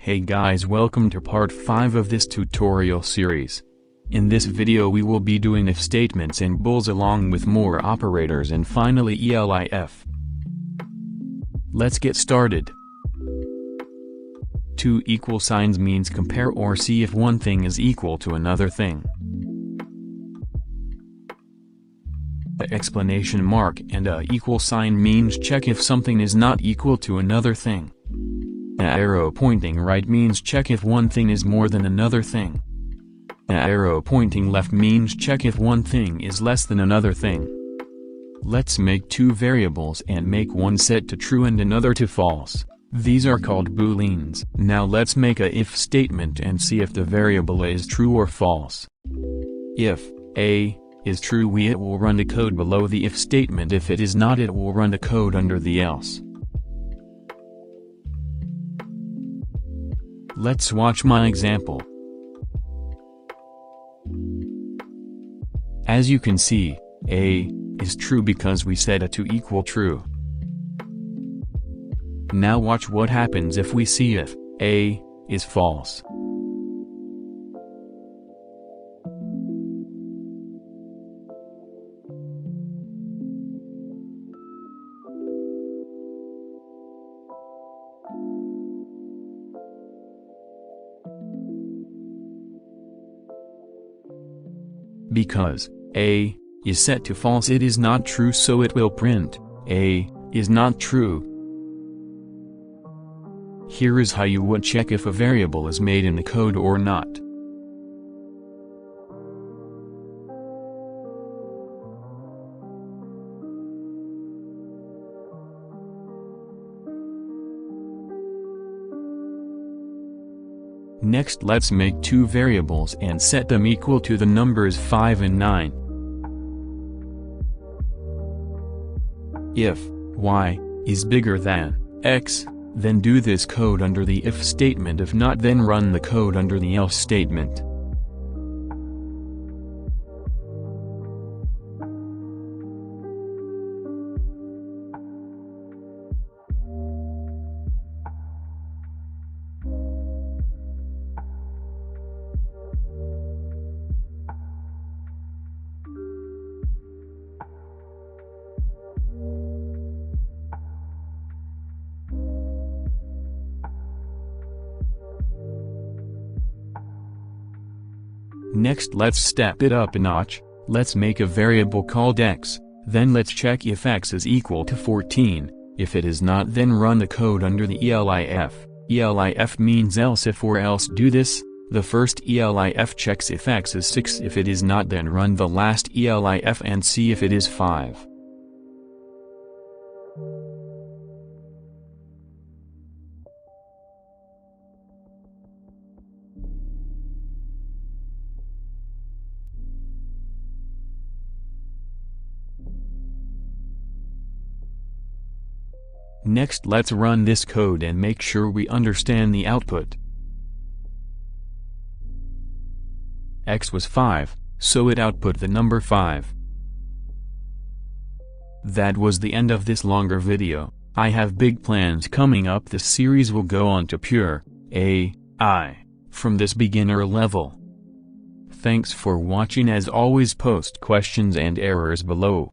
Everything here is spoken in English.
Hey guys, welcome to part 5 of this tutorial series. In this video we will be doing if statements and bools along with more operators and finally elif. Let's get started. Two equal signs means compare or see if one thing is equal to another thing. The exclamation mark and a equal sign means check if something is not equal to another thing. A arrow pointing right means check if one thing is more than another thing. A arrow pointing left means check if one thing is less than another thing. Let's make two variables and make one set to true and another to false. These are called Booleans. Now let's make a if statement and see if the variable is true or false. If A is true, it will run the code below the if statement. If it is not, it will run the code under the else. Let's watch my example. As you can see, A is true because we set it to equal true. Now watch what happens if we see if A is false. Because A is set to false, it is not true, so it will print A is not true. Here is how you would check if a variable is made in the code or not. Next, let's make two variables and set them equal to the numbers 5 and 9. If y is bigger than x, then do this code under the if statement. If not, then run the code under the else statement. Next, let's step it up a notch. Let's make a variable called x, then let's check if x is equal to 14. If it is not, then run the code under the elif. Elif means else if or else. Do this. The first elif checks if x is 6. If it is not, then run the last elif and see if it is 5. Next, let's run this code and make sure we understand the output. X was 5, so it output the number 5. That was the end of this longer video. I have big plans coming up. This series will go on to pure AI from this beginner level. Thanks for watching. As always, post questions and errors below.